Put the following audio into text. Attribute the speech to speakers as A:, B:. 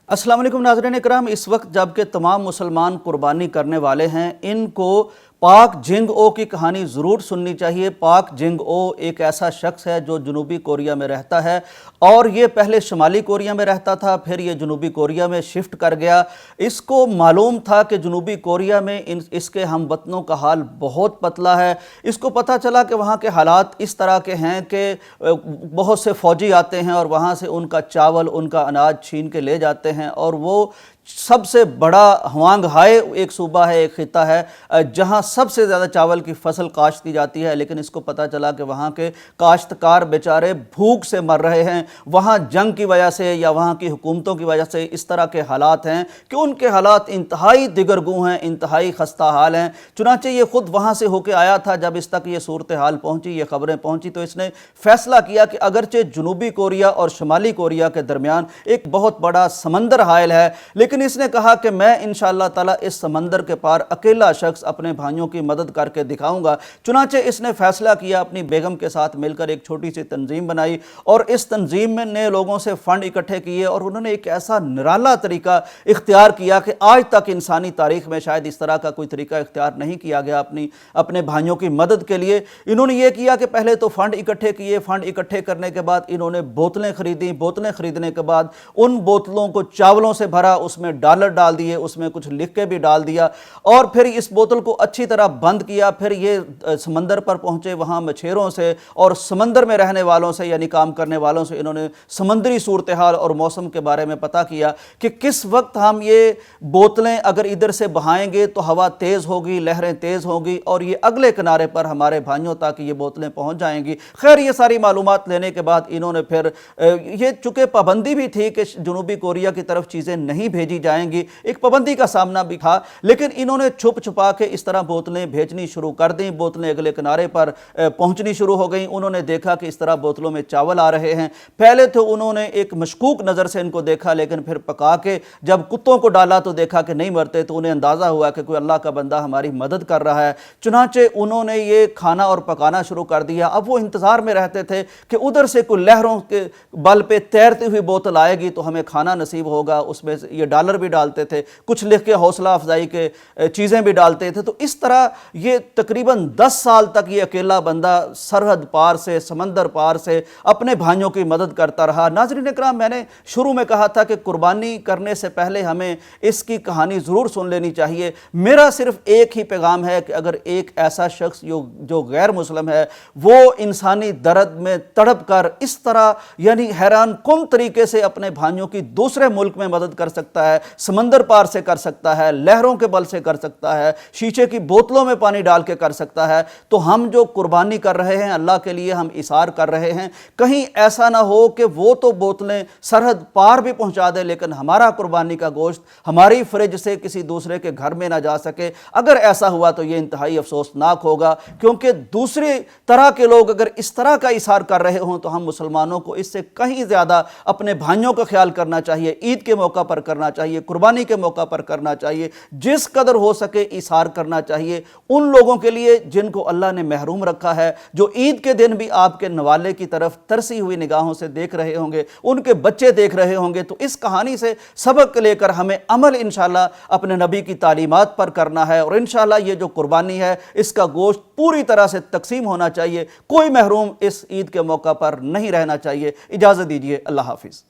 A: अस्सलाम वालेकुम नाज़रीन इकराम। इस वक्त जबकि तमाम मुसलमान कुर्बानी करने वाले हैं, इनको पाक जिंग ओ की कहानी ज़रूर सुननी चाहिए। पाक जिंग ओ एक ऐसा शख्स है जो जनूबी कोरिया में रहता है और ये पहले शुमाली कोरिया में रहता था, फिर ये जनूबी कोरिया में शिफ्ट कर गया। इसको मालूम था कि जनूबी कोरिया में इसके हमवतनों का हाल बहुत पतला है। इसको पता चला कि वहाँ के हालात इस तरह के हैं कि बहुत से फ़ौजी आते हैं और वहाँ से उनका चावल, उनका अनाज छीन के ले जाते हैं और वो सबसे बड़ा हवांग हाय एक सूबा है, एक खिता है जहां सबसे ज़्यादा चावल की फसल काश्त की जाती है। लेकिन इसको पता चला कि वहां के काश्तकार बेचारे भूख से मर रहे हैं। वहां जंग की वजह से या वहां की हुकूमतों की वजह से इस तरह के हालात हैं कि उनके हालात इंतहाई दिगरगू हैं, इंतहाई खस्ता हाल हैं। चुनांचे ये खुद वहां से होके आया था। जब इस तक ये सूरत हाल पहुंची, ये खबरें पहुंची, तो इसने फैसला किया कि अगरचे जनूबी कोरिया और शुमाली कोरिया के दरमियान एक बहुत बड़ा समंदर हायल है, लेकिन इसने कहा कि मैं इंशाअल्लाह ताला इस समंदर के पार अकेला शख्स अपने भाइयों की मदद करके दिखाऊंगा। चुनांचे इसने फैसला किया, अपनी बेगम के साथ मिलकर एक छोटी सी तंजीम बनाई और इस तंजीम ने लोगों से फंड इकट्ठे किए और उन्होंने एक ऐसा निराला तरीका इख्तियार किया कि आज तक इंसानी तारीख में शायद इस तरह का कोई तरीका इख्तियार नहीं किया गया अपने भाइयों की मदद के लिए। इन्होंने ये किया कि पहले तो फंड इकट्ठे किए। फंड इकट्ठे करने के बाद इन्होंने बोतलें खरीदी। बोतलें खरीदने के बाद उन बोतलों को चावलों से भरा, उसमें डॉलर डाल दिए, उसमें कुछ लिख के भी डाल दिया और फिर इस बोतल को अच्छी तरह बंद किया। फिर ये समंदर पर पहुंचे, वहां मछेरों से और समंदर में रहने वालों से यानी काम करने वालों से इन्होंने समंदरी सूरत हाल और मौसम के बारे में पता किया कि किस वक्त हम ये बोतलें अगर इधर से बहाएंगे तो हवा तेज होगी, लहरें तेज होगी और ये अगले किनारे पर हमारे भाइयों तक ये बोतलें पहुंच जाएंगी। खैर, ये सारी मालूमात लेने के बाद इन्होंने फिर ये चूंकि पाबंदी भी थी कि जनूबी कोरिया की तरफ चीजें नहीं भेजी जाएंगी, एक पाबंदी का सामना भी था, लेकिन इन्होंने छुप छुपा के इस तरह बोतलें भेजनी शुरू कर दी। बोतलें अगले किनारे पर पहुंचनी शुरू हो गई। उन्होंने देखा कि इस तरह बोतलों में चावल आ रहे हैं। पहले तो उन्होंने एक मशकूक नज़र से इनको देखा, लेकिन फिर पका के जब कुत्तों को डाला तो देखा कि नहीं मरते, तो उन्हें अंदाज़ा हुआ कि कोई अल्लाह का बंदा हमारी मदद कर रहा है। चुनांचे उन्होंने ये खाना और पकाना शुरू कर दिया। अब वो इंतज़ार में रहते थे कि उधर से कोई लहरों के बल पे तैरती हुई बोतल आएगी तो हमें खाना नसीब होगा। उसमें ये डॉलर भी डालते थे, कुछ लिख के हौसला अफजाई के चीज़ें भी डालते थे। तो इस तरह ये तकरीबन 10 साल तक ये अकेला बंदा सरहद पार से, समंदर पार से अपने भाइयों की मदद करता रहा। नाज़रीन इकराम, मैंने शुरू में कहा था कि कुर्बानी करने से पहले हमें इसकी कहानी ज़रूर सुन लेनी चाहिए। मेरा सिर्फ एक ही पैगाम है कि अगर एक ऐसा शख्स जो गैर मुस्लिम है वो इंसानी दर्द में तड़प कर इस तरह यानी हैरान कुन तरीके से अपने भाइयों की दूसरे मुल्क में मदद कर सकता है, समंदर पार से कर सकता है, लहरों के बल से कर सकता है, शीशे की बोतलों में पानी डाल के कर सकता है, तो हम जो कुर्बानी कर रहे हैं अल्लाह के लिए, हम इसार कर रहे हैं, कहीं ऐसा ना हो कि वो तो बोतलें सरहद पार भी पहुंचा दे लेकिन हमारा कुर्बानी का गोश्त हमारी फ्रिज से किसी दूसरे के घर में ना जा सके। अगर ऐसा हुआ तो ये इंतहाई अफसोसनाक होगा, क्योंकि दूसरी तरह के लोग अगर इस तरह का इसार कर रहे हों तो हम मुसलमानों को इससे कहीं ज़्यादा अपने भाइयों का ख्याल करना चाहिए, ईद के मौका पर करना चाहिए, कुर्बानी के मौका पर करना चाहिए, जिस कदर हो सके इसार करना चाहिए उन लोगों के लिए जिनको अल्लाह ने महरूम रखा है, जो ईद के दिन भी आपके नवाले की तरफ तरसी हुई निगाहों से देख रहे होंगे, उनके बच्चे देख रहे होंगे। तो इस कहानी से सबक लेकर हमें अमल इंशाअल्लाह अपने नबी की तालीमात पर करना है और इंशाअल्लाह ये जो कुर्बानी है इसका गोश्त पूरी तरह से तकसीम होना चाहिए। कोई महरूम इस ईद के मौका पर नहीं रहना चाहिए। इजाज़त दीजिए। अल्लाह हाफिज़।